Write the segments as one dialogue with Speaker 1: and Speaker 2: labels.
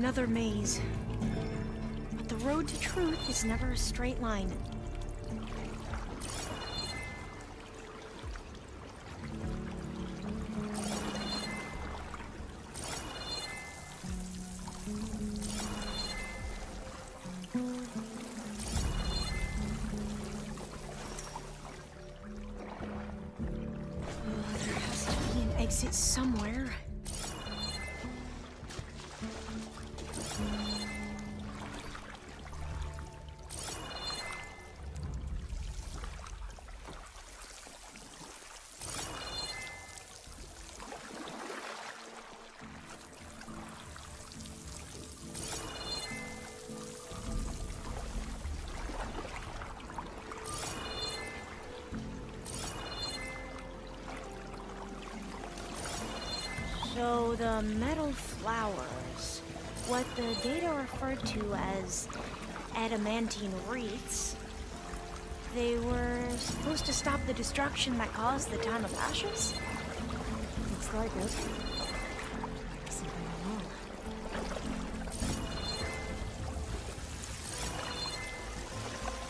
Speaker 1: Another maze. But the road to truth is never a straight line. There has to be an exit somewhere. So the metal flowers, what the data referred to as adamantine wreaths, they were supposed to stop the destruction that caused the Time of Ashes?
Speaker 2: Looks like it. Something wrong.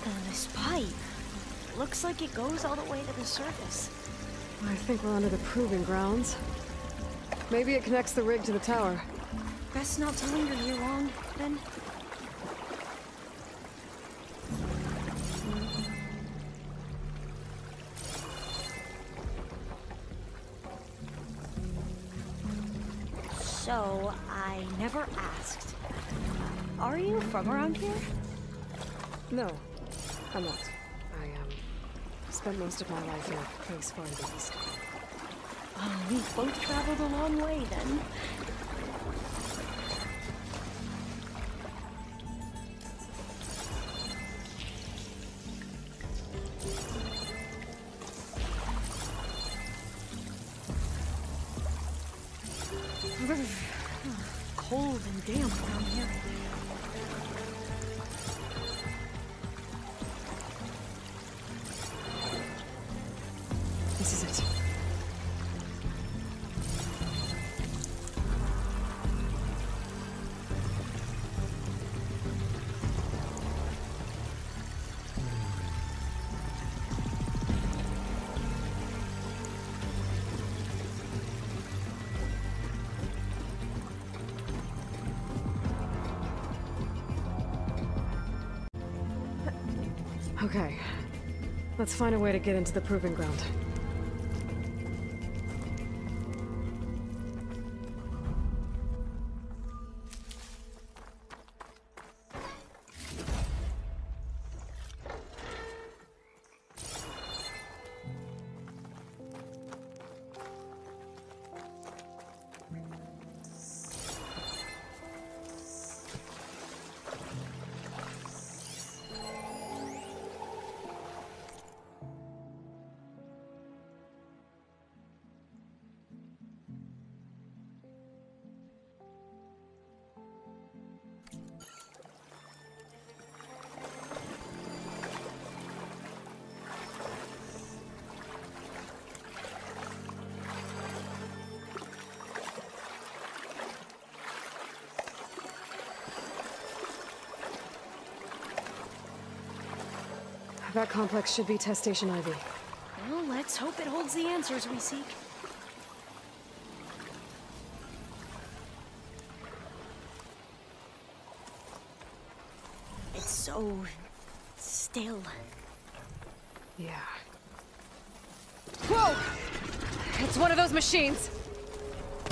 Speaker 1: And this pipe, looks like it goes all the way to the surface.
Speaker 2: I think we're under the proving grounds. Maybe it connects the rig to the tower.
Speaker 1: Best not to linger here long, then. So, I never asked. Are you from around here?
Speaker 2: No, I'm not. I spent most of my life in a place far to the east.
Speaker 1: Oh, we've both traveled a long way, then. Cold and damp around here.
Speaker 2: This is it. Okay, let's find a way to get into the proving ground. That complex should be Test Station Ivy.
Speaker 1: Well, let's hope it holds the answers we seek. It's so still.
Speaker 2: Yeah. Whoa! It's one of those machines!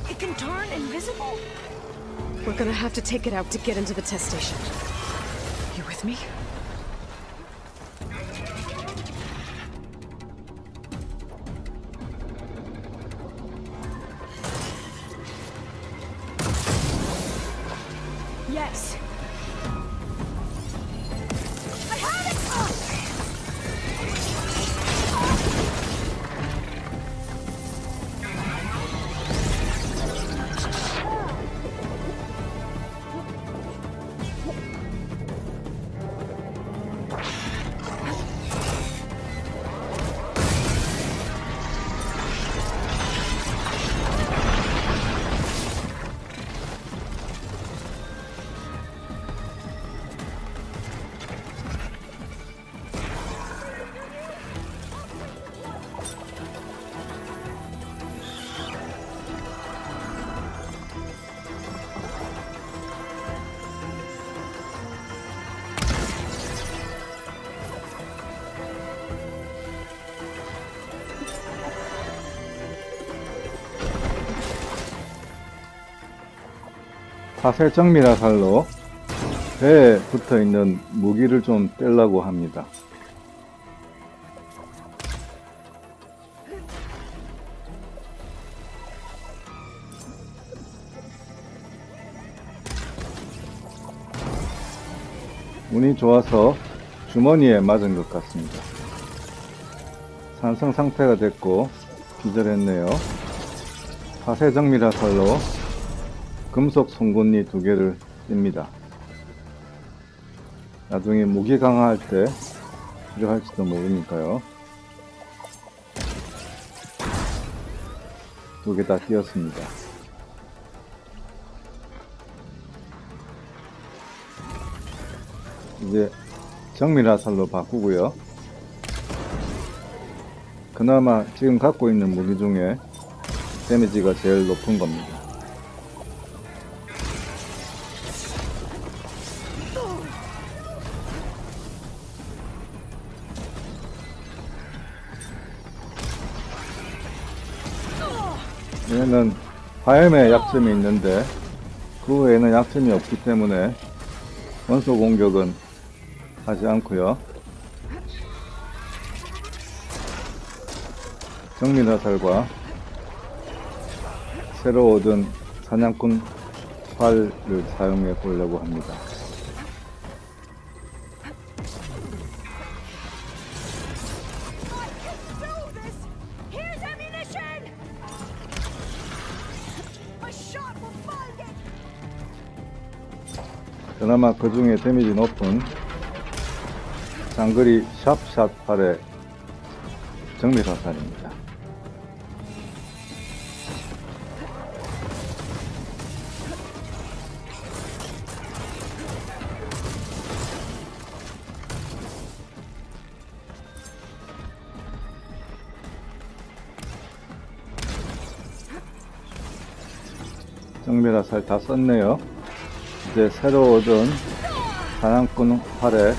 Speaker 1: It can turn invisible?
Speaker 2: We're gonna have to take it out to get into the test station. You with me?
Speaker 1: Yes. I have it!
Speaker 3: 파쇄 정밀화 살로 배에 붙어있는 무기를 좀 떼려고 합니다. 운이 좋아서 주머니에 맞은 것 같습니다. 산성 상태가 됐고 기절했네요. 파쇄 정밀화 살로 금속 송곳니 2개를 띱니다. 나중에 무기 강화할 때 필요할지도 모르니까요. 2개 다 띄었습니다. 이제 정밀화살로 바꾸고요. 그나마 지금 갖고 있는 무기 중에 데미지가 제일 높은 겁니다. 얘는 화염에 약점이 있는데 그 외에는 약점이 없기 때문에 원소 공격은 하지 않고요. 정밀화살과 새로 얻은 사냥꾼 활을 사용해 보려고 합니다. 그나마 그 중에 데미지 높은 장거리 샵샷 활의 정밀화살입니다. 정밀화살 다 썼네요. 이제 새로 얻은 사냥꾼 활에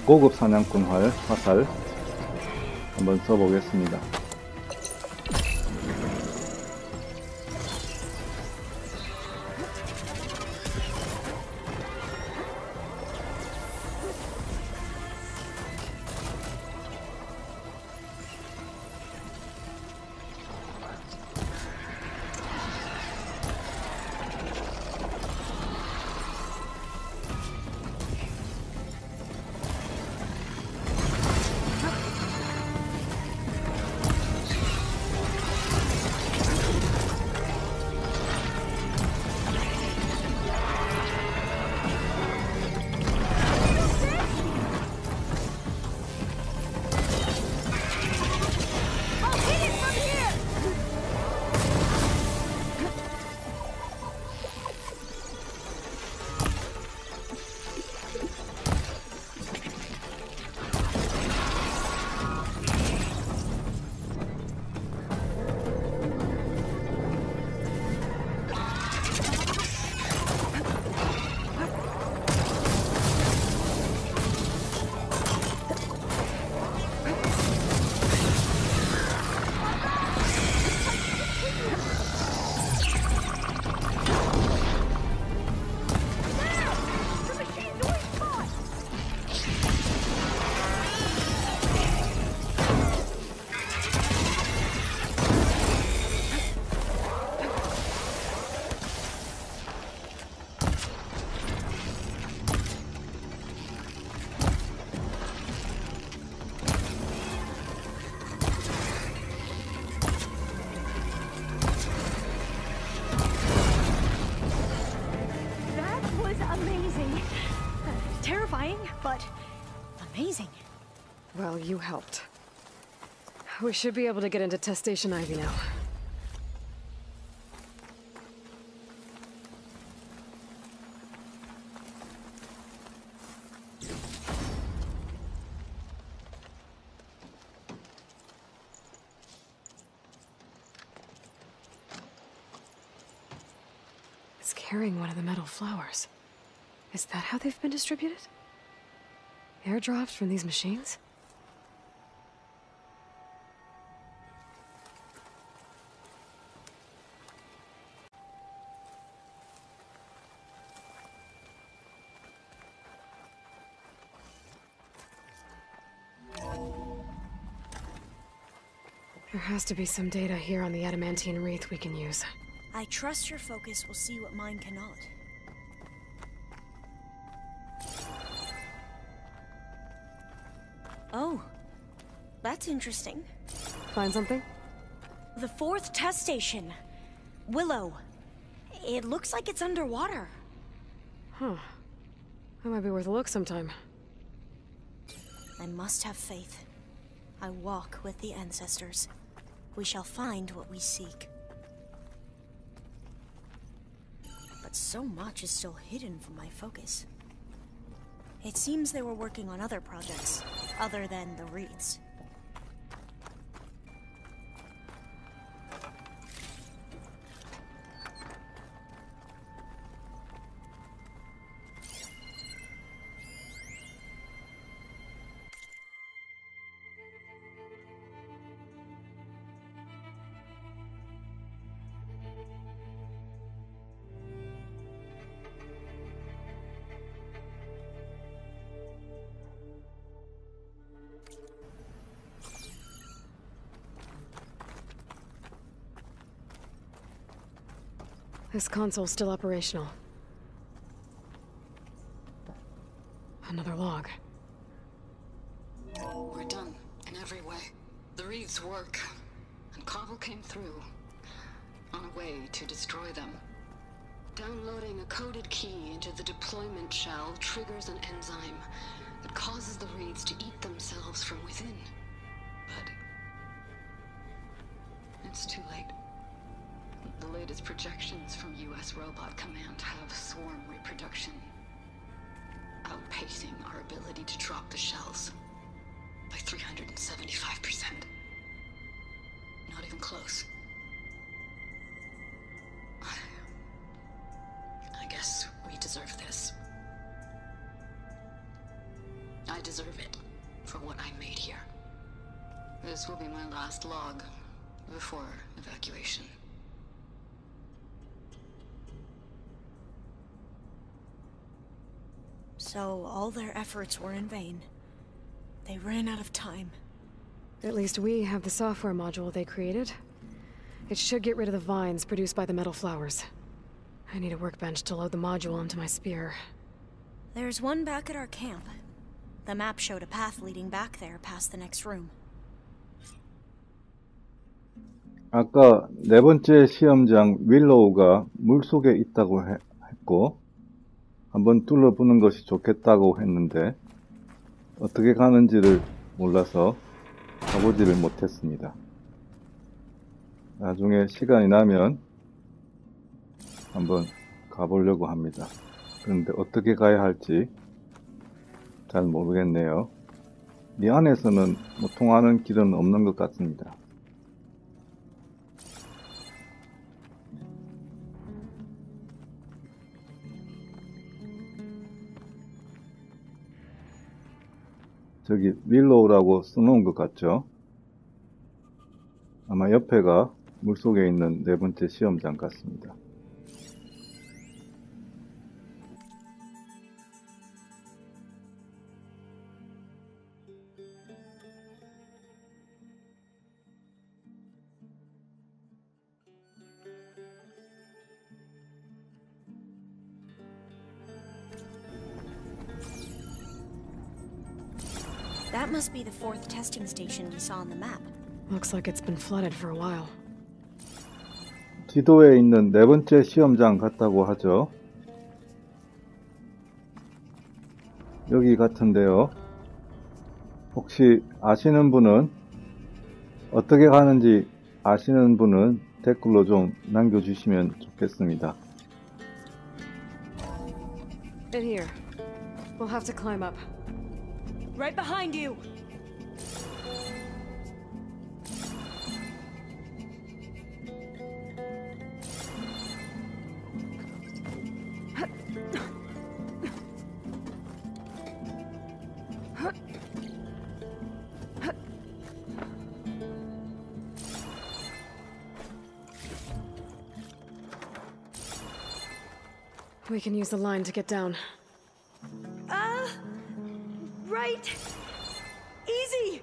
Speaker 3: 고급 사냥꾼 활 화살 한번 써보겠습니다.
Speaker 1: Amazing.
Speaker 2: Well, you helped. We should be able to get into Test Station Ivy now. It's carrying one of the metal flowers. Is that how they've been distributed? Airdrops from these machines? There has to be some data here on the adamantine wreath we can use.
Speaker 1: I trust your focus will see what mine cannot. Oh, that's interesting.
Speaker 2: Find something?
Speaker 1: The 4th test station. Willow. It looks like it's underwater.
Speaker 2: Huh. That might be worth a look sometime.
Speaker 1: I must have faith. I walk with the ancestors. We shall find what we seek. But so much is still hidden from my focus. It seems they were working on other projects, other than the reeds.
Speaker 2: This console's still operational. Another log.
Speaker 4: We're done, in every way. The reeds work, and Cobble came through, on a way to destroy them. Downloading a coded key into the deployment shell triggers an enzyme that causes the reeds to eat themselves from within. But it's too late. The latest projections from US Robot Command have swarm reproduction, outpacing our ability to drop the shells by 375%. Not even close. I guess we deserve this. I deserve it for what I made here. This will be my last log before evacuation.
Speaker 1: So all their efforts were in vain. They ran out of time.
Speaker 2: At least we have the software module they created. It should get rid of the vines produced by the metal flowers. I need a workbench to load the module onto my spear.
Speaker 1: There's one back at our camp. The map showed a path leading back there past the next room.
Speaker 3: 아까 4번째 시험장 윌로우가 물속에 있다고 했고 한번 둘러보는 것이 좋겠다고 했는데 어떻게 가는지를 몰라서 가보지를 못했습니다. 나중에 시간이 나면 한번 가보려고 합니다. 그런데 어떻게 가야 할지 잘 모르겠네요. 이 안에서는 뭐 통하는 길은 없는 것 같습니다. 저기 윌로우라고 써놓은 것 같죠? 아마 옆에가 물속에 있는 4번째 시험장 같습니다.
Speaker 1: That must be the 4th testing station we saw on the map.
Speaker 2: Looks like it's been flooded for a while.
Speaker 3: 지도에 있는 4번째 시험장 같다고 하죠. 여기 같은데요. 혹시 아시는 분은 어떻게 가는지 아시는 분은 댓글로 좀 남겨주시면 좋겠습니다.
Speaker 2: In here. We'll have to climb up.
Speaker 1: Right behind you!
Speaker 2: We can use the line to get down.
Speaker 1: Right! Easy!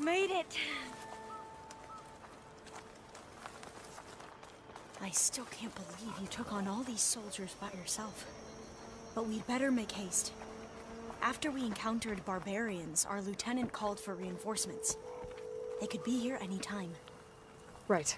Speaker 1: Made it! I still can't believe you took on all these soldiers by yourself. But we'd better make haste. After we encountered barbarians, our lieutenant called for reinforcements. They could be here any time.
Speaker 2: Right.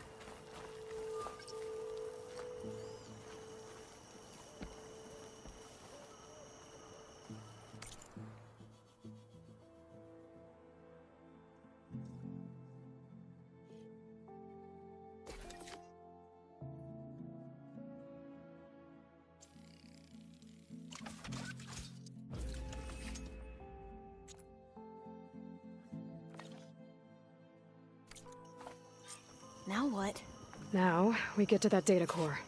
Speaker 1: Now what?
Speaker 2: Now, we get to that data core.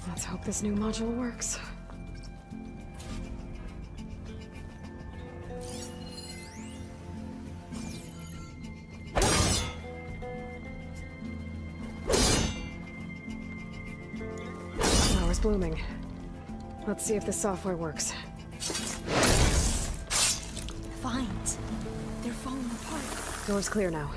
Speaker 2: Let's hope this new module works. Flower's blooming. Let's see if the software works.
Speaker 1: Vines. They're falling apart.
Speaker 2: Door's clear now.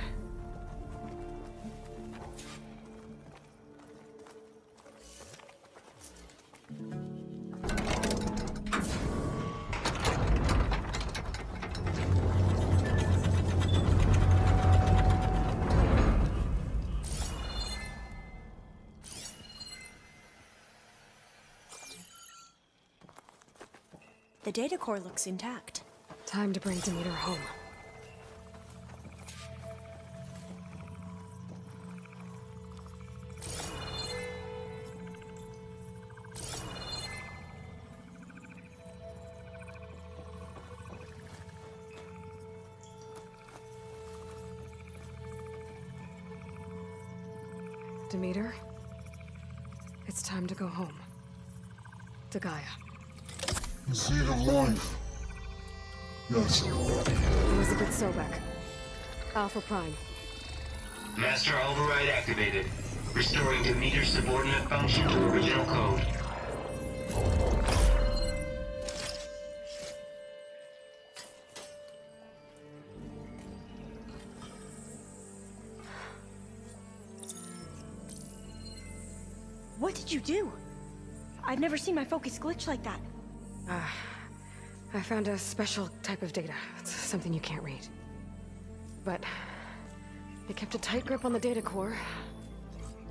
Speaker 1: The data core looks intact.
Speaker 2: Time to bring Demeter home. Demeter, it's time to go home. To Gaia.
Speaker 5: The seed of life. Yes.
Speaker 2: Elizabeth Sobek. Alpha Prime.
Speaker 6: Master override activated. Restoring Demeter's subordinate function to original code.
Speaker 1: What did you do? I've never seen my focus glitch like that.
Speaker 2: I found a special type of data. It's something you can't read. But it kept a tight grip on the data core.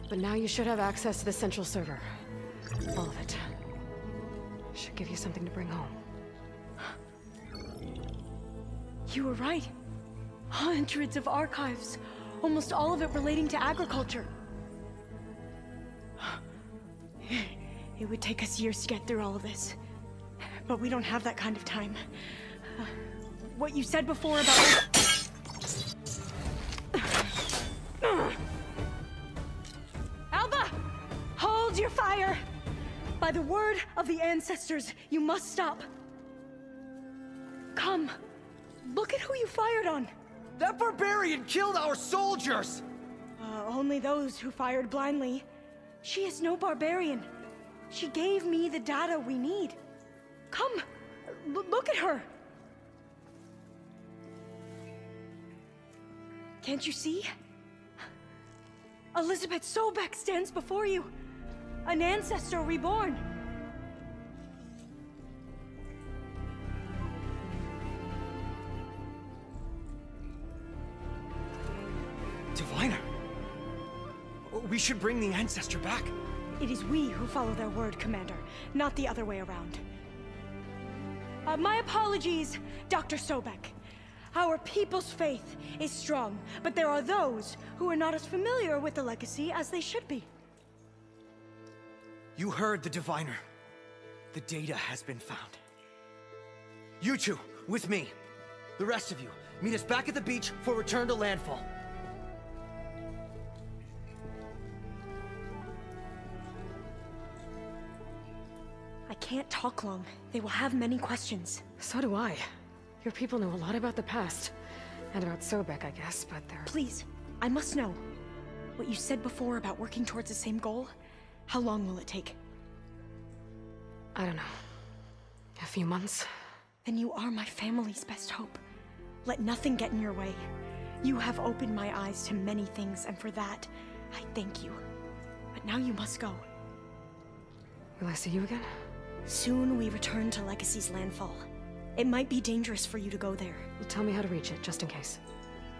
Speaker 2: But now you should have access to the central server. All of it. Should give you something to bring home.
Speaker 1: You were right. Hundreds of archives. Almost all of it relating to agriculture. It would take us years to get through all of this. But we don't have that kind of time. What you said before about... Alba! Hold your fire! By the word of the ancestors, you must stop. Come. Look at who you fired on.
Speaker 7: That barbarian killed our soldiers!
Speaker 1: Only those who fired blindly. She is no barbarian. She gave me the data we need. Come, look at her. Can't you see? Elizabeth Sobek stands before you. An ancestor reborn.
Speaker 7: Diviner! We should bring the ancestor back.
Speaker 1: It is we who follow their word, Commander, not the other way around. My apologies, Dr. Sobek. Our people's faith is strong, but there are those who are not as familiar with the legacy as they should be.
Speaker 7: You heard the diviner. The data has been found. You two, with me. The rest of you, meet us back at the beach for return to landfall.
Speaker 1: I can't talk long. They will have many questions.
Speaker 2: So do I. Your people know a lot about the past. And about Sobek, I guess, but they're...
Speaker 1: Please, I must know. What you said before about working towards the same goal, how long will it take?
Speaker 2: I don't know. A few months?
Speaker 1: Then you are my family's best hope. Let nothing get in your way. You have opened my eyes to many things, and for that, I thank you. But now you must go.
Speaker 2: Will I see you again?
Speaker 1: Soon we return to Legacy's landfall. It might be dangerous for you to go there.
Speaker 2: Well, tell me how to reach it, just in case.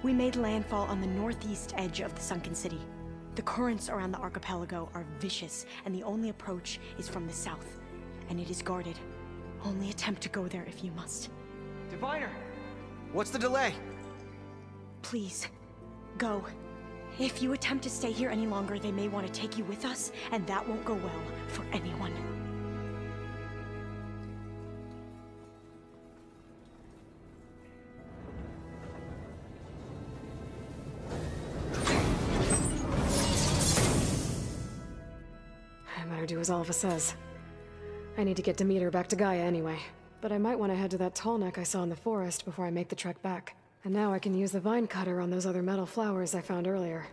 Speaker 1: We made landfall on the northeast edge of the sunken city. The currents around the archipelago are vicious, and the only approach is from the south. And it is guarded. Only attempt to go there if you must.
Speaker 7: Diviner! What's the delay?
Speaker 1: Please, go. If you attempt to stay here any longer, they may want to take you with us, and that won't go well for anyone.
Speaker 2: I better do as Alva says. I need to get Demeter back to Gaia anyway. But I might want to head to that tall neck I saw in the forest before I make the trek back. And now I can use the vine cutter on those other metal flowers I found earlier.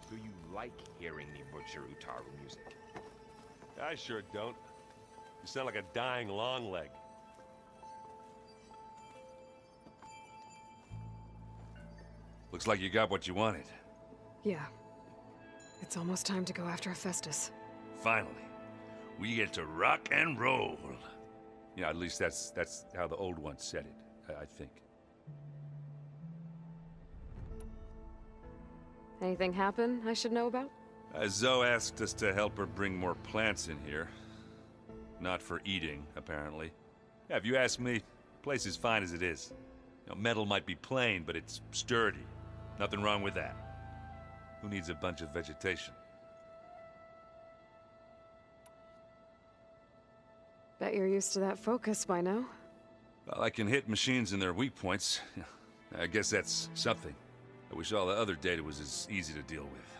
Speaker 8: Do you like hearing me butcher Utaru music?
Speaker 9: I sure don't. You sound like a dying longleg. Looks like you got what you wanted.
Speaker 2: Yeah. It's almost time to go after Hephaestus.
Speaker 9: Finally. We get to rock and roll. Yeah, at least that's how the old one said it, I think.
Speaker 2: Anything happen I should know about?
Speaker 9: Zoe asked us to help her bring more plants in here. Not for eating, apparently. Yeah, if you ask me, the place is fine as it is. You know, metal might be plain, but it's sturdy. Nothing wrong with that. Who needs a bunch of vegetation?
Speaker 2: Bet you're used to that focus by now.
Speaker 9: Well, I can hit machines in their weak points. I guess that's something. I wish all the other data was as easy to deal with.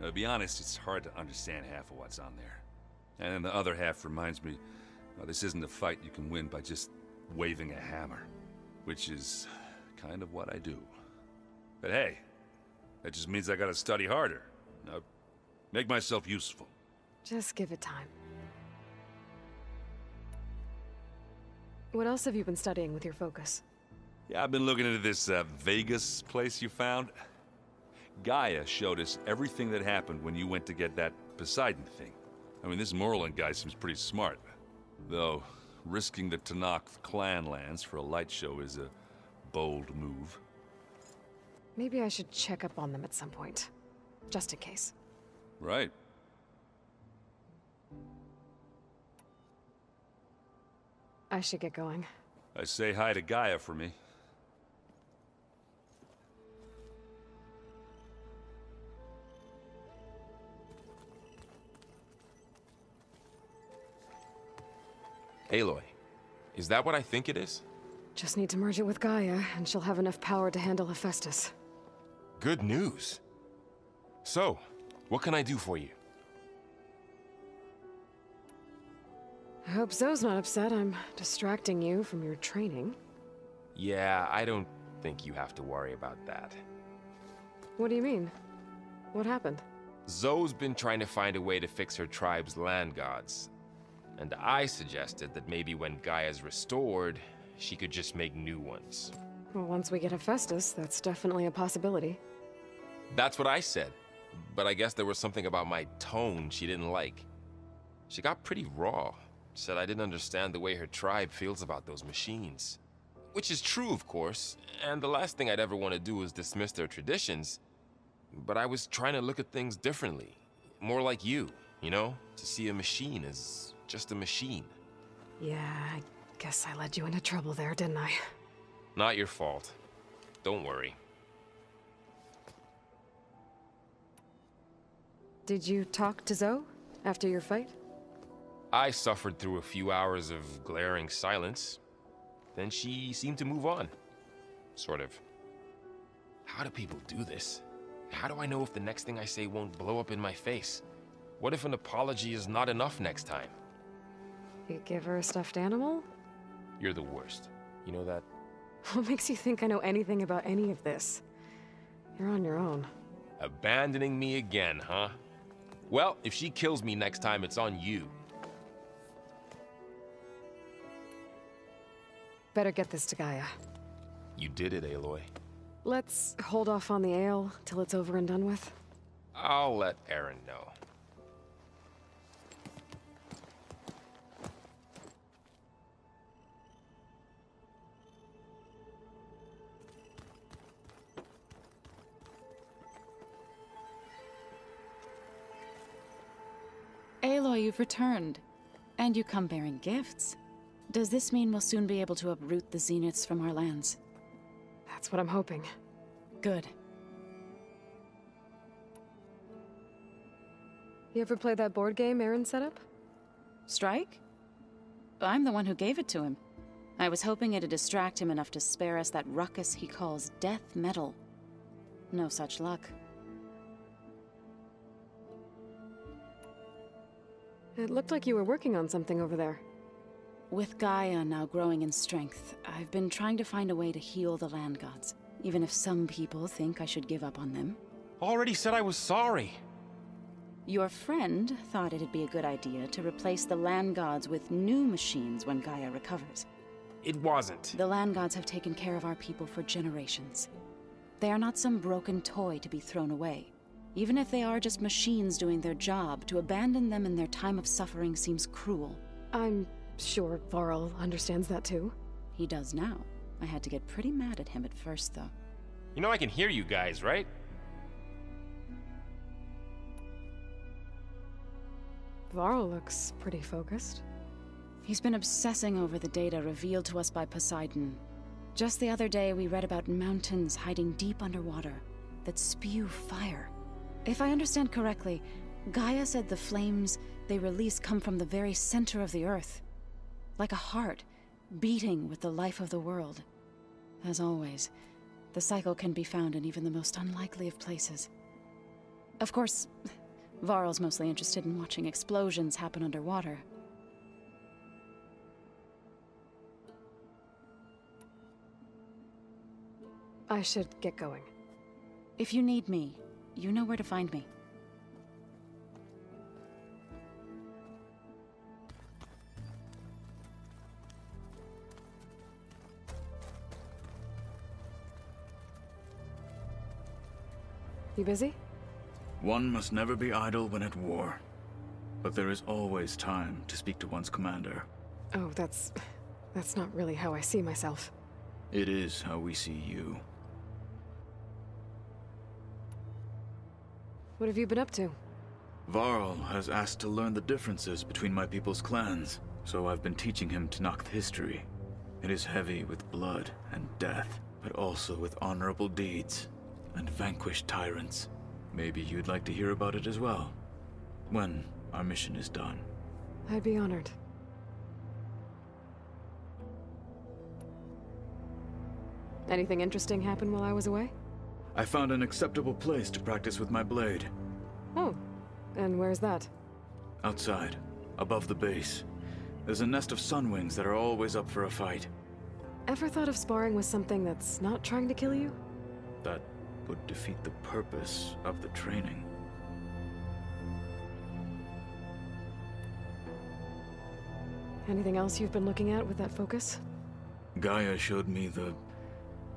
Speaker 9: Now, to be honest, it's hard to understand half of what's on there. And then the other half reminds me, well, this isn't a fight you can win by just waving a hammer. Which is kind of what I do. But hey, that just means I gotta study harder. Now, make myself useful.
Speaker 2: Just give it time. What else have you been studying with your focus?
Speaker 9: Yeah, I've been looking into this Vegas place you found. Gaia showed us everything that happened when you went to get that Poseidon thing. I mean, this Morland guy seems pretty smart. Though, risking the Tanakh clan lands for a light show is a bold move.
Speaker 2: Maybe I should check up on them at some point. Just in case.
Speaker 9: Right.
Speaker 2: I should get going.
Speaker 9: I say hi to Gaia for me.
Speaker 8: Aloy, is that what I think it is?
Speaker 2: Just need to merge it with Gaia, and she'll have enough power to handle Hephaestus.
Speaker 8: Good news. So, what can I do for you?
Speaker 2: I hope Zoe's not upset I'm distracting you from your training.
Speaker 8: Yeah, I don't think you have to worry about that.
Speaker 2: What do you mean? What happened?
Speaker 8: Zoe's been trying to find a way to fix her tribe's land gods. And I suggested that maybe when Gaia's restored, she could just make new ones.
Speaker 2: Well, once we get Hephaestus, that's definitely a possibility.
Speaker 8: That's what I said. But I guess there was something about my tone she didn't like. She got pretty raw. Said I didn't understand the way her tribe feels about those machines. Which is true, of course, and the last thing I'd ever want to do is dismiss their traditions. But I was trying to look at things differently. More like you know? To see a machine as just a machine.
Speaker 2: Yeah, I guess I led you into trouble there, didn't I?
Speaker 8: Not your fault. Don't worry.
Speaker 2: Did you talk to Zoe after your fight?
Speaker 8: I suffered through a few hours of glaring silence. Then she seemed to move on. Sort of. How do people do this? How do I know if the next thing I say won't blow up in my face? What if an apology is not enough next time?
Speaker 2: You give her a stuffed animal?
Speaker 8: You're the worst. You know that?
Speaker 2: What makes you think I know anything about any of this? You're on your own.
Speaker 8: Abandoning me again, huh? Well, if she kills me next time, it's on you.
Speaker 2: Better get this to Gaia.
Speaker 8: You did it, Aloy.
Speaker 2: Let's hold off on the ale till it's over and done with.
Speaker 8: I'll let Aaron know.
Speaker 10: Aloy, you've returned. And you come bearing gifts. Does this mean we'll soon be able to uproot the Zeniths from our lands?
Speaker 2: That's what I'm hoping.
Speaker 10: Good.
Speaker 2: You ever play that board game Aaron set up?
Speaker 10: Strike? I'm the one who gave it to him. I was hoping it'd distract him enough to spare us that ruckus he calls death metal. No such luck.
Speaker 2: It looked like you were working on something over there.
Speaker 10: With Gaia now growing in strength, I've been trying to find a way to heal the land gods, even if some people think I should give up on them.
Speaker 8: Already said I was sorry.
Speaker 10: Your friend thought it'd be a good idea to replace the land gods with new machines when Gaia recovers.
Speaker 8: It wasn't.
Speaker 10: The land gods have taken care of our people for generations. They are not some broken toy to be thrown away. Even if they are just machines doing their job, to abandon them in their time of suffering seems cruel.
Speaker 2: I'm sure Varl understands that too.
Speaker 10: He does now. I had to get pretty mad at him at first, though.
Speaker 8: You know I can hear you guys, right?
Speaker 2: Varl looks pretty focused.
Speaker 10: He's been obsessing over the data revealed to us by Poseidon. Just the other day, we read about mountains hiding deep underwater that spew fire. If I understand correctly, Gaia said the flames they release come from the very center of the earth. Like a heart, beating with the life of the world. As always, the cycle can be found in even the most unlikely of places. Of course, Varl's mostly interested in watching explosions happen underwater.
Speaker 2: I should get going.
Speaker 10: If you need me, you know where to find me.
Speaker 2: You busy?
Speaker 11: One must never be idle when at war. But there is always time to speak to one's commander.
Speaker 2: Oh, that's not really how I see myself.
Speaker 11: It is how we see you.
Speaker 2: What have you been up to?
Speaker 11: Varl has asked to learn the differences between my people's clans, so I've been teaching him Tenakth history. It is heavy with blood and death, but also with honorable deeds and vanquished tyrants. Maybe you'd like to hear about it as well, when our mission is done.
Speaker 2: I'd be honored. Anything interesting happen while I was away?
Speaker 11: I found an acceptable place to practice with my blade.
Speaker 2: Oh, and where's that?
Speaker 11: Outside, above the base. There's a nest of sunwings that are always up for a fight.
Speaker 2: Ever thought of sparring with something that's not trying to kill you?
Speaker 11: That would defeat the purpose of the training.
Speaker 2: Anything else you've been looking at with that focus?
Speaker 11: Gaia showed me the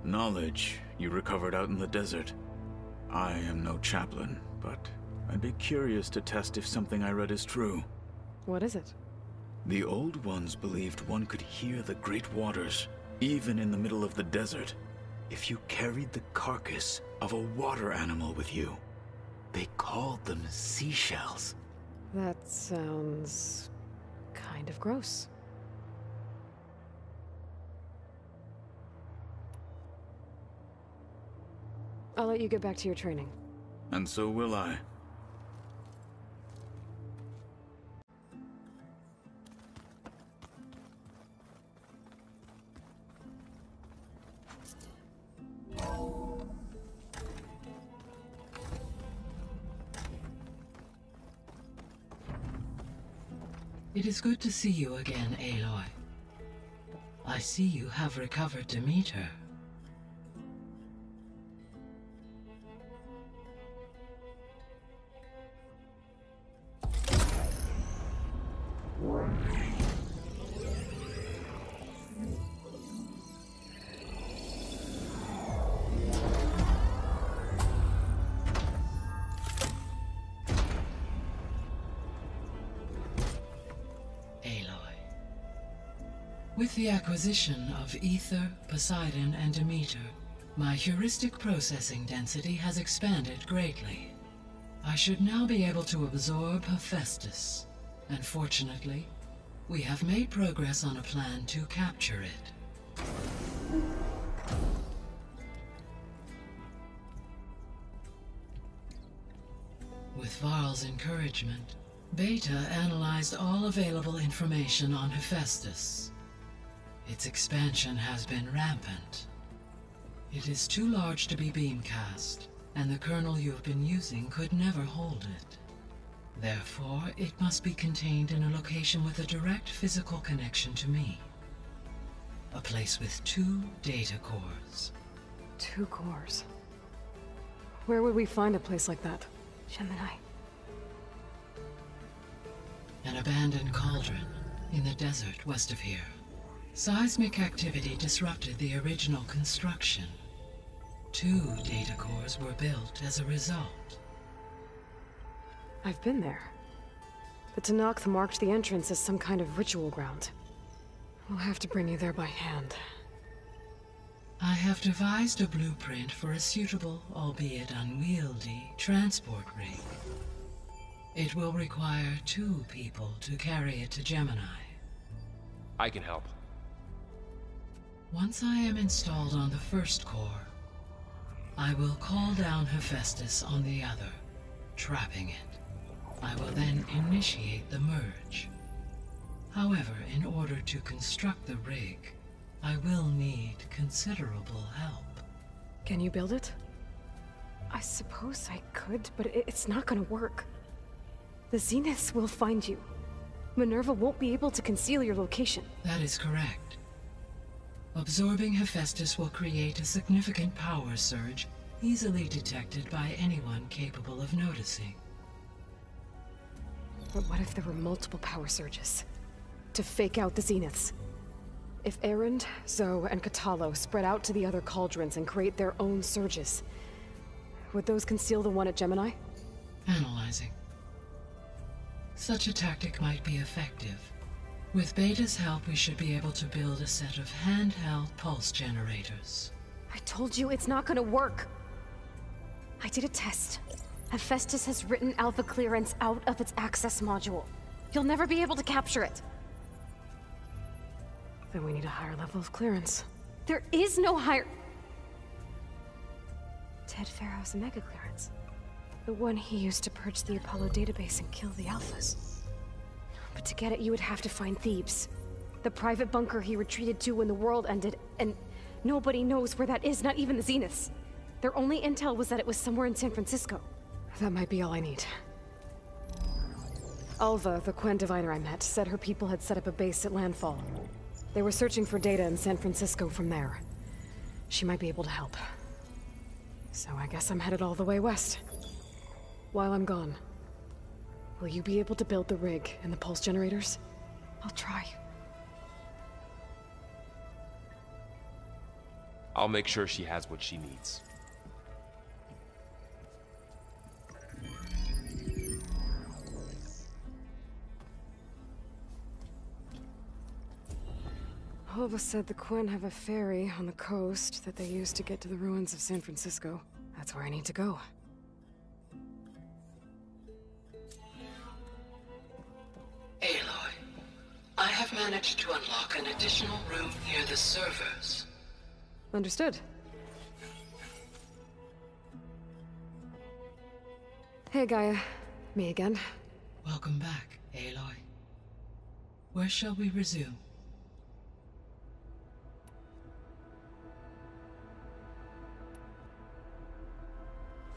Speaker 11: knowledge you recovered out in the desert. I am no chaplain, but I'd be curious to test if something I read is true.
Speaker 2: What is it?
Speaker 11: The old ones believed one could hear the great waters, even in the middle of the desert, if you carried the carcass of a water animal with you. They called them seashells.
Speaker 2: That sounds kind of gross. I'll let you get back to your training.
Speaker 11: And so will I.
Speaker 12: It is good to see you again, Aloy. I see you have recovered Demeter. With the acquisition of Ether, Poseidon, and Demeter, my heuristic processing density has expanded greatly. I should now be able to absorb Hephaestus, and fortunately, we have made progress on a plan to capture it. With Varl's encouragement, Beta analyzed all available information on Hephaestus. Its expansion has been rampant. It is too large to be beamcast, and the kernel you've been using could never hold it. Therefore, it must be contained in a location with a direct physical connection to me. A place with 2 data cores.
Speaker 2: 2 cores? Where would we find a place like that?
Speaker 1: Gemini.
Speaker 12: An abandoned cauldron in the desert west of here. Seismic activity disrupted the original construction. 2 data cores were built as a result.
Speaker 2: I've been there. The Tenakth marked the entrance as some kind of ritual ground. We'll have to bring you there by hand.
Speaker 12: I have devised a blueprint for a suitable, albeit unwieldy, transport rig. It will require 2 people to carry it to Gemini.
Speaker 8: I can help.
Speaker 12: Once I am installed on the first core, I will call down Hephaestus on the other, trapping it. I will then initiate the merge. However, in order to construct the rig, I will need considerable help.
Speaker 2: Can you build it? I suppose I could, but it's not gonna work. The Zeniths will find you. Minerva won't be able to conceal your location.
Speaker 12: That is correct. Absorbing Hephaestus will create a significant power surge, easily detected by anyone capable of noticing.
Speaker 2: But what if there were multiple power surges? To fake out the Zeniths? If Erend, Zoe, and Katalo spread out to the other cauldrons and create their own surges, would those conceal the one at Gemini?
Speaker 12: Analyzing. Such a tactic might be effective. With Beta's help, we should be able to build a set of handheld pulse generators.
Speaker 2: I told you it's not gonna work! I did a test. Hephaestus has written Alpha clearance out of its access module. You'll never be able to capture it. Then we need a higher level of clearance. There is no higher... Ted Pharaoh's mega clearance. The one he used to purge the Apollo database and kill the Alphas. But to get it, you would have to find Thebes. The private bunker he retreated to when the world ended, and Nobody knows where that is, not even the Zeniths. Their only intel was that it was somewhere in San Francisco. That might be all I need. Alva, the Quen diviner I met, said her people had set up a base at Landfall. They were searching for data in San Francisco from there. She might be able to help. So I guess I'm headed all the way west. While I'm gone, will you be able to build the rig and the pulse generators? I'll try.
Speaker 8: I'll make sure she has what she needs.
Speaker 2: Alva said the Quen have a ferry on the coast that they use to get to the ruins of San Francisco. That's where I need to go.
Speaker 12: Aloy, I have managed to unlock an additional room near the servers.
Speaker 2: Understood. Hey, Gaia. Me again.
Speaker 12: Welcome back, Aloy. Where shall we resume?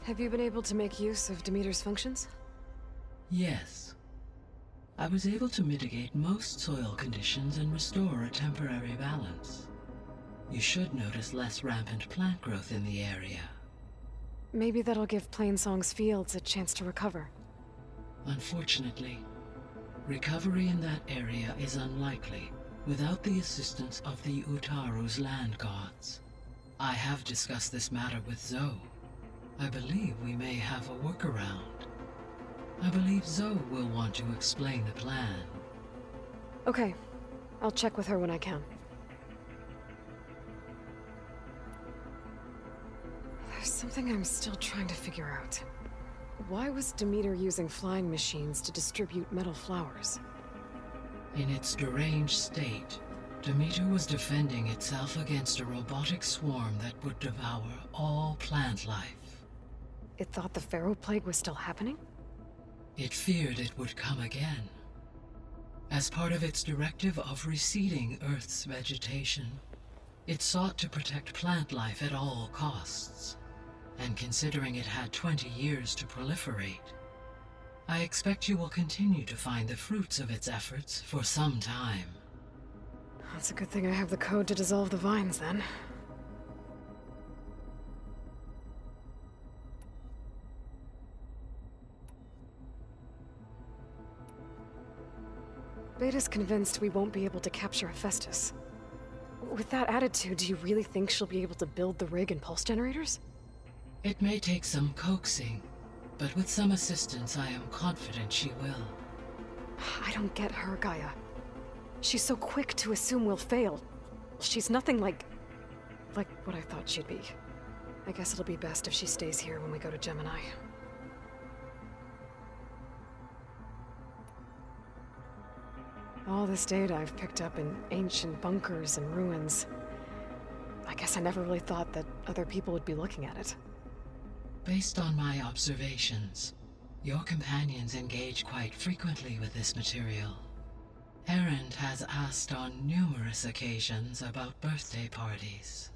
Speaker 2: Have you been able to make use of Demeter's functions?
Speaker 12: Yes. I was able to mitigate most soil conditions and restore a temporary balance. You should notice less rampant plant growth in the area.
Speaker 2: Maybe that'll give Plainsong's fields a chance to recover.
Speaker 12: Unfortunately, recovery in that area is unlikely without the assistance of the Utaru's land gods. I have discussed this matter with Zoe. I believe we may have a workaround. I believe Zoe will want to explain the plan.
Speaker 2: Okay. I'll check with her when I can. There's something I'm still trying to figure out. Why was Demeter using flying machines to distribute metal flowers?
Speaker 12: In its deranged state, Demeter was defending itself against a robotic swarm that would devour all plant life.
Speaker 2: It thought the Pharaoh Plague was still happening?
Speaker 12: It feared it would come again. As part of its directive of reseeding Earth's vegetation, it sought to protect plant life at all costs. And considering it had 20 years to proliferate, I expect you will continue to find the fruits of its efforts for some time.
Speaker 2: That's a good thing I have the code to dissolve the vines, then. Beta's convinced we won't be able to capture Hephaestus. With that attitude, do you really think she'll be able to build the rig and pulse generators?
Speaker 12: It may take some coaxing, but with some assistance I am confident she will.
Speaker 2: I don't get her, Gaia. She's so quick to assume we'll fail. She's nothing like what I thought she'd be. I guess it'll be best if she stays here when we go to Gemini. All this data I've picked up in ancient bunkers and ruins. I guess I never really thought that other people would be looking at it.
Speaker 12: Based on my observations, your companions engage quite frequently with this material. Erend has asked on numerous occasions about birthday parties.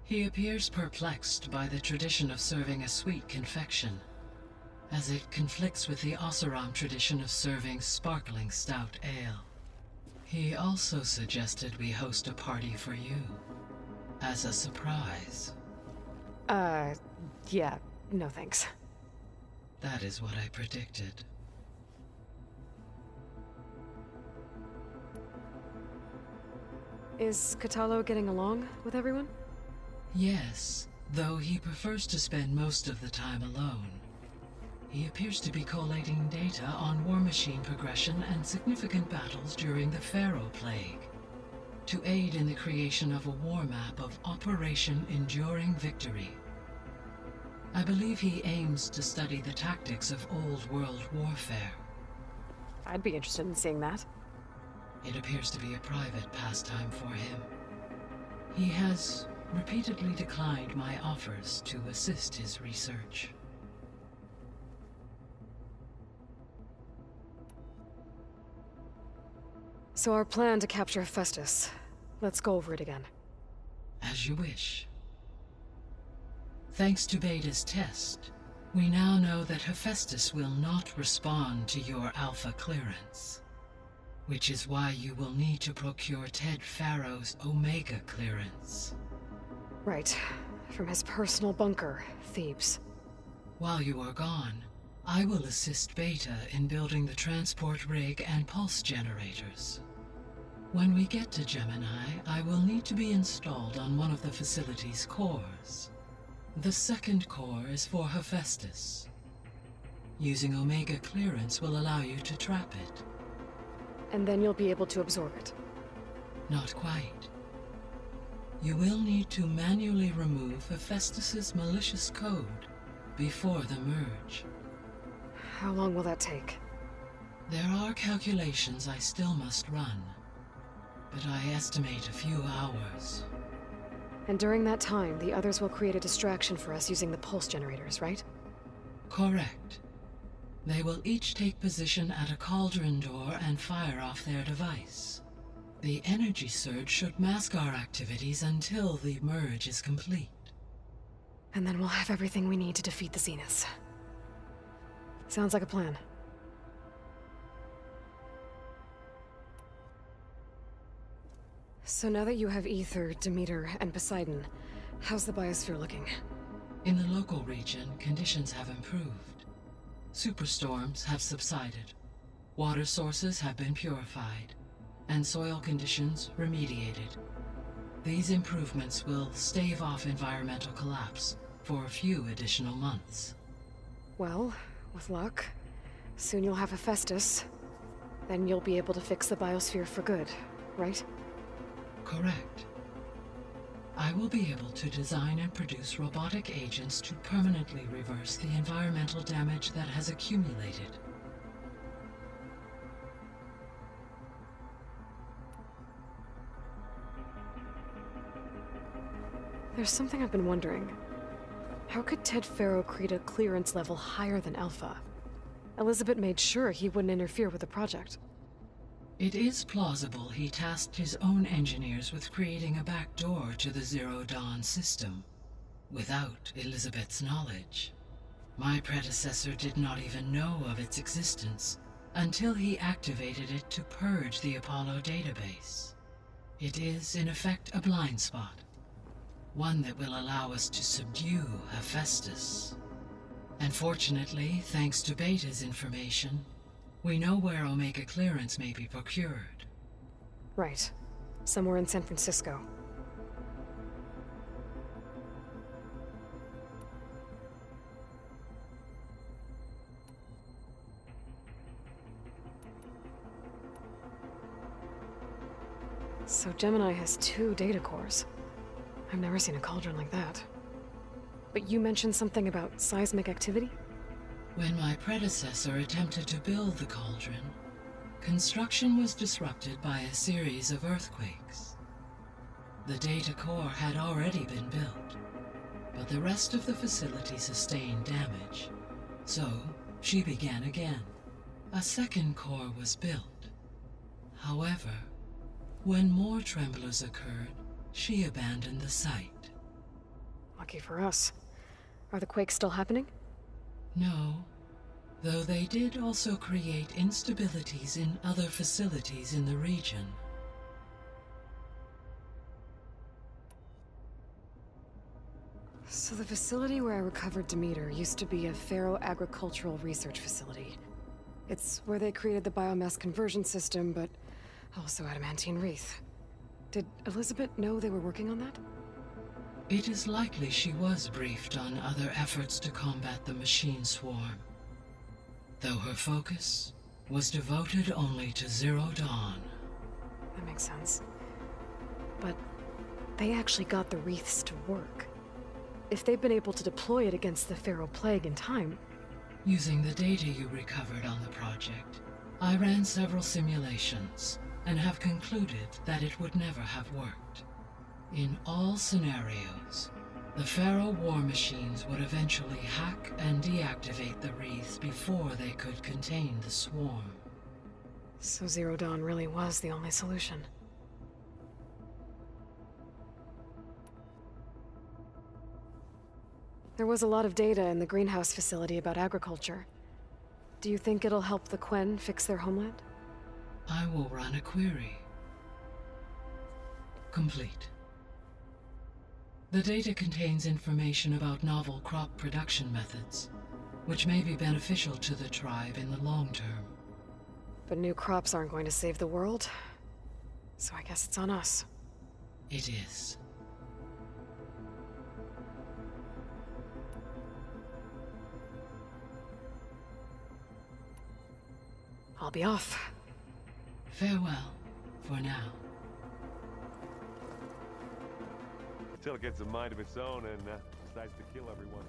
Speaker 12: He appears perplexed by the tradition of serving a sweet confection, as it conflicts with the Oseram tradition of serving sparkling stout ale. He also suggested we host a party for you, as a surprise.
Speaker 2: Yeah, no thanks.
Speaker 12: That is what I predicted.
Speaker 2: Is Katalo getting along with everyone?
Speaker 12: Yes, though he prefers to spend most of the time alone. He appears to be collating data on war machine progression and significant battles during the Pharaoh Plague, to aid in the creation of a war map of Operation Enduring Victory. I believe he aims to study the tactics of Old World warfare.
Speaker 2: I'd be interested in seeing that.
Speaker 12: It appears to be a private pastime for him. He has repeatedly declined my offers to assist his research.
Speaker 2: So our plan to capture Hephaestus. Let's go over it again.
Speaker 12: As you wish. Thanks to Beta's test, we now know that Hephaestus will not respond to your Alpha clearance, which is why you will need to procure Ted Farrow's Omega clearance.
Speaker 2: Right. From his personal bunker, Thebes.
Speaker 12: While you are gone, I will assist Beta in building the transport rig and pulse generators. When we get to Gemini, I will need to be installed on one of the facility's cores. The second core is for Hephaestus. Using Omega clearance will allow you to trap it.
Speaker 2: And then you'll be able to absorb it.
Speaker 12: Not quite. You will need to manually remove Hephaestus's malicious code before the merge.
Speaker 2: How long will that take?
Speaker 12: There are calculations I still must run, but I estimate a few hours.
Speaker 2: And during that time, the others will create a distraction for us using the pulse generators, right?
Speaker 12: Correct. They will each take position at a cauldron door and fire off their device. The energy surge should mask our activities until the merge is complete.
Speaker 2: And then we'll have everything we need to defeat the Zeniths. Sounds like a plan. So now that you have Ether, Demeter, and Poseidon, how's the biosphere looking?
Speaker 12: In the local region, conditions have improved. Superstorms have subsided. Water sources have been purified, and soil conditions remediated. These improvements will stave off environmental collapse for a few additional months.
Speaker 2: Well, with luck, soon you'll have Hephaestus. Then you'll be able to fix the biosphere for good, right?
Speaker 12: Correct. I will be able to design and produce robotic agents to permanently reverse the environmental damage that has accumulated.
Speaker 2: There's something I've been wondering. How could Ted Farrow create a clearance level higher than Alpha? Elizabeth made sure he wouldn't interfere with the project.
Speaker 12: It is plausible he tasked his own engineers with creating a back door to the Zero Dawn system, without Elizabeth's knowledge. My predecessor did not even know of its existence until he activated it to purge the Apollo database. It is, in effect, a blind spot. One that will allow us to subdue Hephaestus. And fortunately, thanks to Beta's information, we know where Omega clearance may be procured.
Speaker 2: Right. Somewhere in San Francisco. So Gemini has 2 data cores. I've never seen a cauldron like that. But you mentioned something about seismic activity?
Speaker 12: When my predecessor attempted to build the cauldron, construction was disrupted by a series of earthquakes. The data core had already been built, but the rest of the facility sustained damage. So, she began again. A second core was built. However, when more tremblers occurred, she abandoned the site.
Speaker 2: Lucky for us. Are the quakes still happening?
Speaker 12: No, though they did also create instabilities in other facilities in the region.
Speaker 2: So the facility where I recovered Demeter used to be a Pharaoh agricultural research facility. It's where they created the biomass conversion system, but also adamantine wreath. Did Elizabeth know they were working on that?
Speaker 12: It is likely she was briefed on other efforts to combat the machine swarm, though her focus was devoted only to Zero Dawn.
Speaker 2: That makes sense. But they actually got the wreaths to work. If they've been able to deploy it against the Pharaoh Plague in time...
Speaker 12: Using the data you recovered on the project, I ran several simulations and have concluded that it would never have worked. In all scenarios, the Pharaoh war machines would eventually hack and deactivate the wreaths before they could contain the swarm.
Speaker 2: So Zero Dawn really was the only solution. There was a lot of data in the greenhouse facility about agriculture. Do you think it'll help the Quen fix their homeland?
Speaker 12: I will run a query. Complete. The data contains information about novel crop production methods, which may be beneficial to the tribe in the long term.
Speaker 2: But new crops aren't going to save the world, so I guess it's on us.
Speaker 12: It is.
Speaker 2: I'll be off.
Speaker 12: Farewell, for now.
Speaker 13: Until it gets a mind of its own and decides to kill everyone.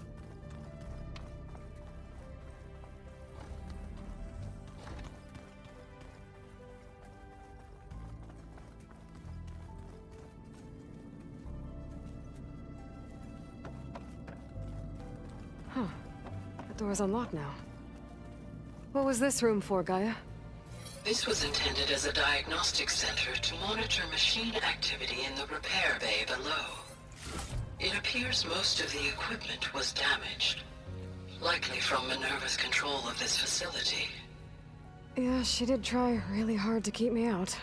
Speaker 2: Huh. The door's unlocked now. What was this room for, Gaia?
Speaker 12: This was intended as a diagnostic center to monitor machine activity in the repair bay below. It appears most of the equipment was damaged, likely from Minerva's control of this facility.
Speaker 2: Yeah, she did try really hard to keep me out.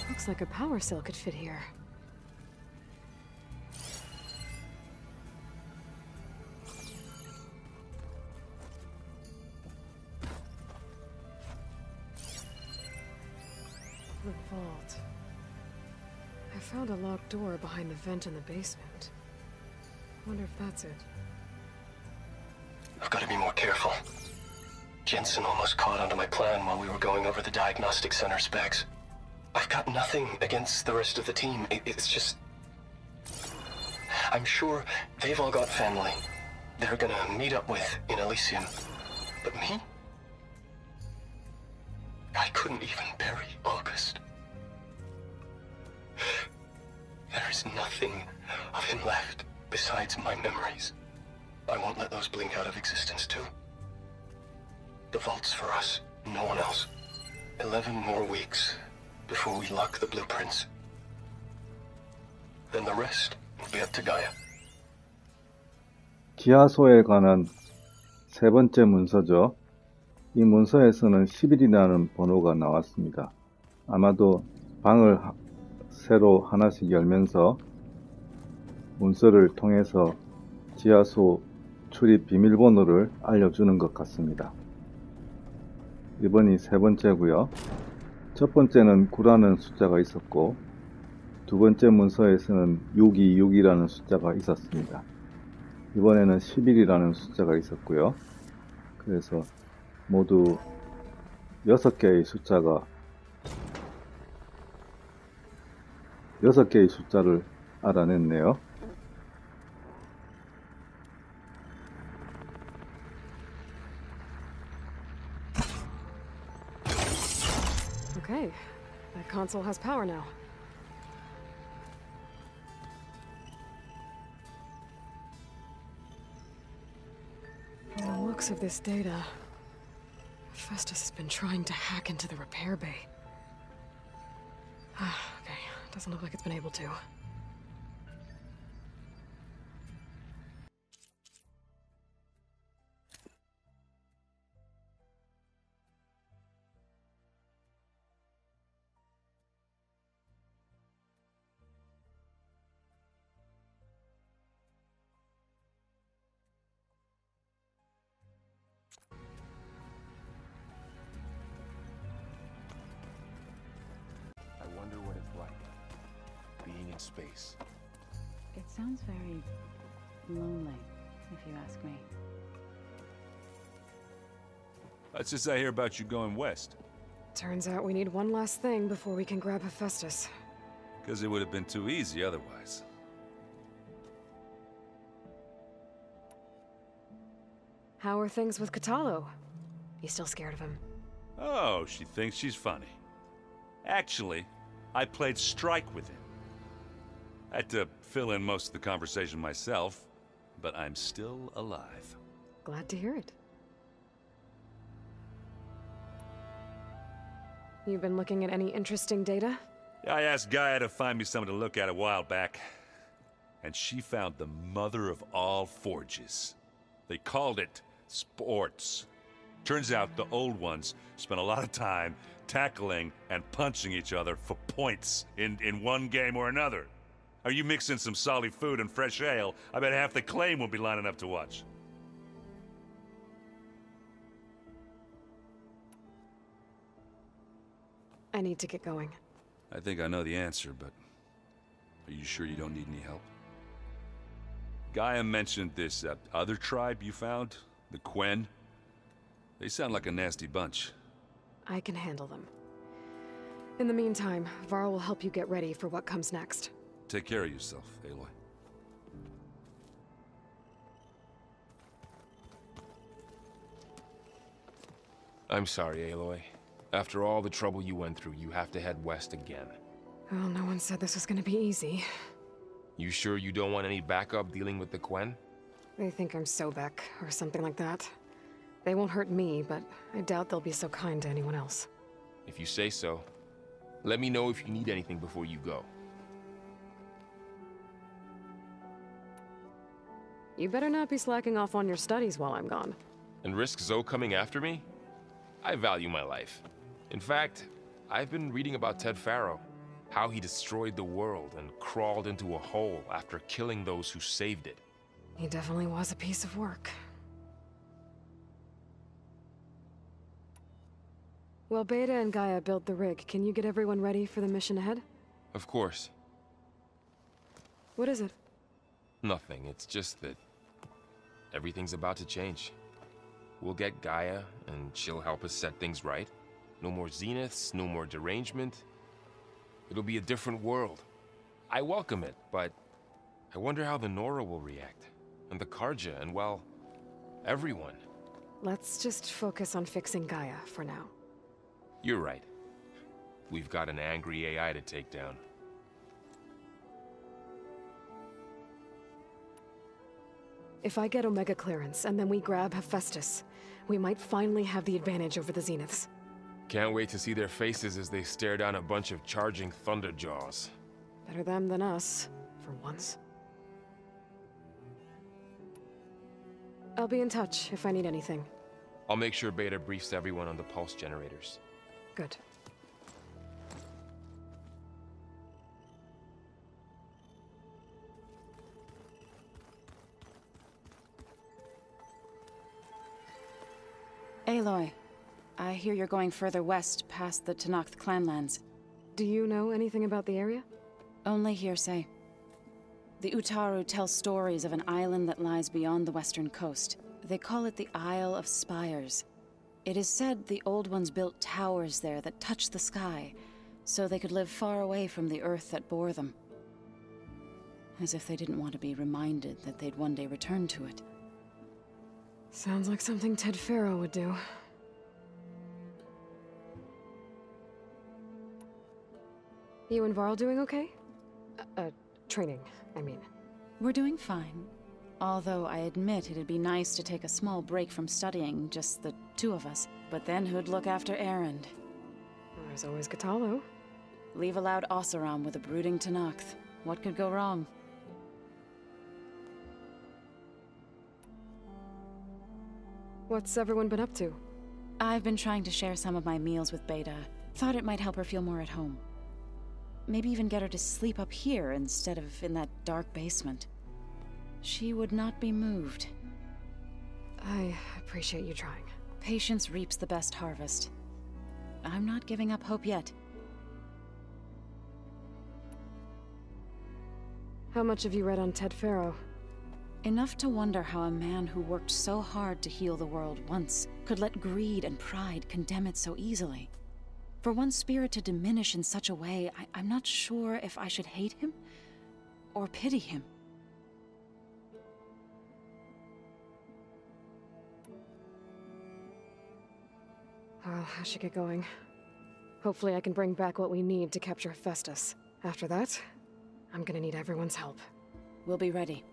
Speaker 2: Looks like a power cell could fit here. The vault. I found a locked door behind the vent in the basement. Wonder if that's it.
Speaker 14: I've got to be more careful. Jensen almost caught onto my plan while we were going over the diagnostic center specs. I've got nothing against the rest of the team. It's just... I'm sure they've all got family they're gonna meet up with in Elysium. But me? I couldn't even bury August. There is nothing of him left besides my memories. I won't let those blink out of existence too. The vault's for us, no one else. 11 more weeks before we lock the blueprints. Then the rest will be up to Gaia.
Speaker 3: 지하소에 관한 세 번째 문서죠. 이 문서에서는 10일이라는 번호가 나왔습니다. 아마도 방을 새로 하나씩 열면서 문서를 통해서 지하소 출입 비밀번호를 알려주는 것 같습니다. 이번이 세 번째고요. 첫 번째는 9라는 숫자가 있었고 두 번째 문서에서는 626이라는 숫자가 있었습니다. 이번에는 11이라는 숫자가 있었고요. 그래서 모두 6개의 숫자를 알아냈네요.
Speaker 2: Okay, that console has power now. From the looks of this data, Festus has been trying to hack into the repair bay. Okay, doesn't look like it's been able to.
Speaker 8: I wonder what it's like, being in space.
Speaker 10: It sounds very lonely, if you ask me.
Speaker 9: That's just I hear about you going west.
Speaker 2: Turns out we need one last thing before we can grab Hephaestus.
Speaker 9: Because it would have been too easy otherwise.
Speaker 2: How are things with Katalo? You still scared of him?
Speaker 9: Oh, she thinks she's funny. Actually, I played strike with him. I had to fill in most of the conversation myself, but I'm still alive.
Speaker 2: Glad to hear it. You've been looking at any interesting data?
Speaker 9: I asked Gaia to find me something to look at a while back. and she found the mother of all forges. They called it sports. Turns out the old ones spent a lot of time tackling and punching each other for points in one game or another. Are you mixing some solid food and fresh ale? I bet half the claim will be lining up to watch.
Speaker 2: I need to get going.
Speaker 9: I think I know the answer, but are you sure you don't need any help? Gaia mentioned this other tribe you found, the Quen. They sound like a nasty bunch.
Speaker 2: I can handle them. In the meantime, Varl will help you get ready for what comes next.
Speaker 9: Take care of yourself, Aloy.
Speaker 8: I'm sorry, Aloy. After all the trouble you went through, you have to head west again.
Speaker 2: Well, no one said this was gonna be easy.
Speaker 8: You sure you don't want any backup dealing with the Quen?
Speaker 2: They think I'm Sobek, or something like that. They won't hurt me, but I doubt they'll be so kind to anyone else.
Speaker 8: If you say so. Let me know if you need anything before you go.
Speaker 2: You better not be slacking off on your studies while I'm gone.
Speaker 8: And risk Zoe coming after me? I value my life. In fact, I've been reading about Ted Faro. How he destroyed the world and crawled into a hole after killing those who saved it.
Speaker 2: He definitely was a piece of work. Well, Beta and Gaia built the rig. Can you get everyone ready for the mission ahead?
Speaker 8: Of course.
Speaker 2: What is it?
Speaker 8: Nothing. It's just that everything's about to change. We'll get Gaia, and she'll help us set things right. No more zeniths, no more derangement. It'll be a different world. I welcome it, but I wonder how the Nora will react. And the Karja, and well, everyone.
Speaker 2: Let's just focus on fixing Gaia for now.
Speaker 8: You're right. We've got an angry AI to take down.
Speaker 2: If I get Omega clearance, and then we grab Hephaestus, we might finally have the advantage over the Zeniths.
Speaker 8: Can't wait to see their faces as they stare down a bunch of charging Thunderjaws.
Speaker 2: Better them than us, for once. I'll be in touch if I need anything.
Speaker 8: I'll make sure Beta briefs everyone on the pulse generators.
Speaker 2: Good.
Speaker 10: Aloy, I hear you're going further west past the Tenakth clanlands.
Speaker 2: Do you know anything about the area?
Speaker 10: Only hearsay. The Utaru tell stories of an island that lies beyond the western coast. They call it the Isle of Spires. It is said the Old Ones built towers there that touched the sky, so they could live far away from the earth that bore them. As if they didn't want to be reminded that they'd one day return to it.
Speaker 2: Sounds like something Ted Faro would do. You and Varl doing okay? Training, I mean.
Speaker 10: We're doing fine. Although I admit it'd be nice to take a small break from studying, just the two of us. But then who'd look after Erend?
Speaker 2: There's always Katalo.
Speaker 10: Leave a loud Oseram with a brooding Tenakth. What could go wrong?
Speaker 2: What's everyone been up to?
Speaker 10: I've been trying to share some of my meals with Beta. Thought it might help her feel more at home. Maybe even get her to sleep up here instead of in that dark basement. She would not be moved.
Speaker 2: I appreciate you trying.
Speaker 10: Patience reaps the best harvest. I'm not giving up hope yet.
Speaker 2: How much have you read on Ted Faro?
Speaker 10: Enough to wonder how a man who worked so hard to heal the world once could let greed and pride condemn it so easily. For one spirit to diminish in such a way, I'm not sure if I should hate him or pity him.
Speaker 2: Well, I should get going. Hopefully I can bring back what we need to capture Hephaestus. After that, I'm gonna need everyone's help.
Speaker 10: We'll be ready.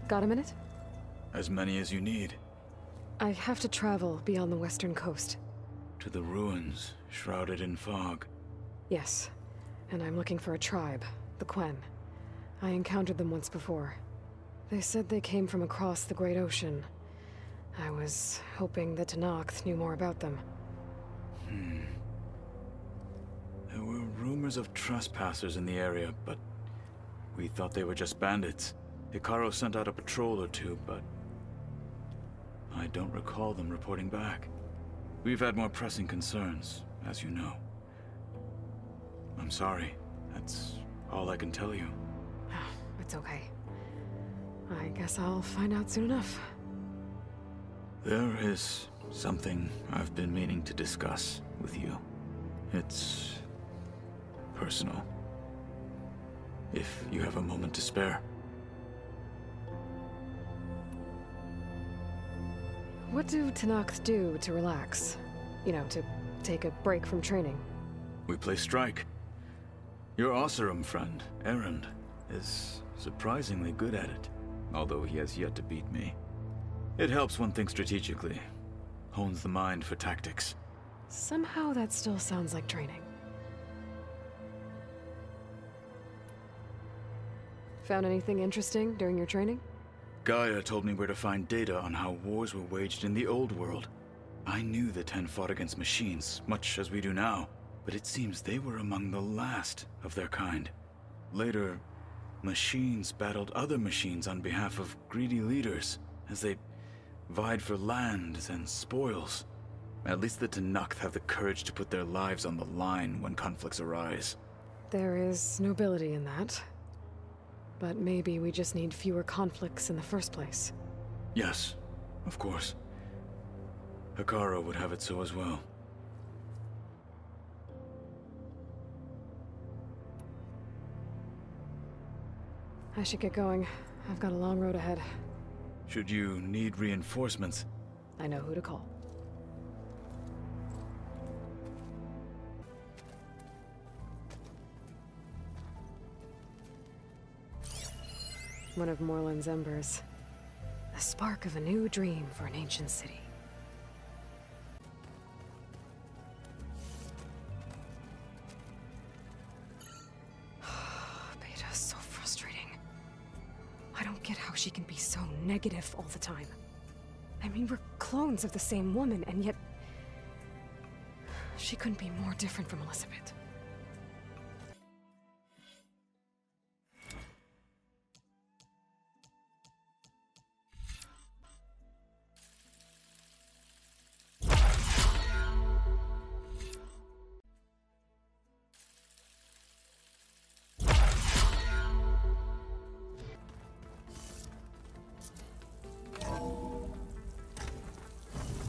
Speaker 2: Got a minute?
Speaker 11: As many as you need.
Speaker 2: I have to travel beyond the western coast.
Speaker 11: To the ruins, shrouded in fog.
Speaker 2: Yes, and I'm looking for a tribe, the Quen. I encountered them once before. They said they came from across the Great Ocean. I was hoping that Tenakth knew more about them.
Speaker 11: There were rumors of trespassers in the area, but we thought they were just bandits. Hikaru sent out a patrol or two, but I don't recall them reporting back. We've had more pressing concerns, as you know. I'm sorry. That's all I can tell you.
Speaker 2: It's okay. I guess I'll find out soon enough.
Speaker 11: There is something I've been meaning to discuss with you. It's personal. If you have a moment to spare.
Speaker 2: What do Tenakth do to relax? You know, to take a break from training?
Speaker 11: We play strike. Your Oseram friend, Erend, is surprisingly good at it, although he has yet to beat me. It helps one think strategically, hones the mind for tactics.
Speaker 2: Somehow that still sounds like training. Found anything interesting during your training?
Speaker 11: Gaia told me where to find data on how wars were waged in the old world. I knew the Ten fought against machines, much as we do now, but it seems they were among the last of their kind. Later, machines battled other machines on behalf of greedy leaders, as they vied for lands and spoils. At least the Tenakth have the courage to put their lives on the line when conflicts arise.
Speaker 2: There is nobility in that. But maybe we just need fewer conflicts in the first place.
Speaker 11: Yes, of course. Hikaru would have it so as well.
Speaker 2: I should get going. I've got a long road ahead.
Speaker 11: Should you need reinforcements,
Speaker 2: I know who to call. One of Morland's embers. The spark of a new dream for an ancient city. Beta's so frustrating. I don't get how she can be so negative all the time. I mean, we're clones of the same woman, and yet she couldn't be more different from Elizabeth.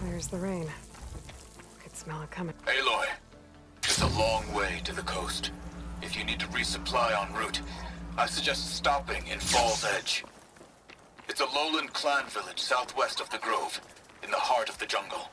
Speaker 2: Where's the rain? I could smell it coming.
Speaker 11: Aloy, it's a long way to the coast. If you need to resupply en route, I suggest stopping in Fall's Edge. It's a lowland clan village southwest of the Grove, in the heart of the jungle.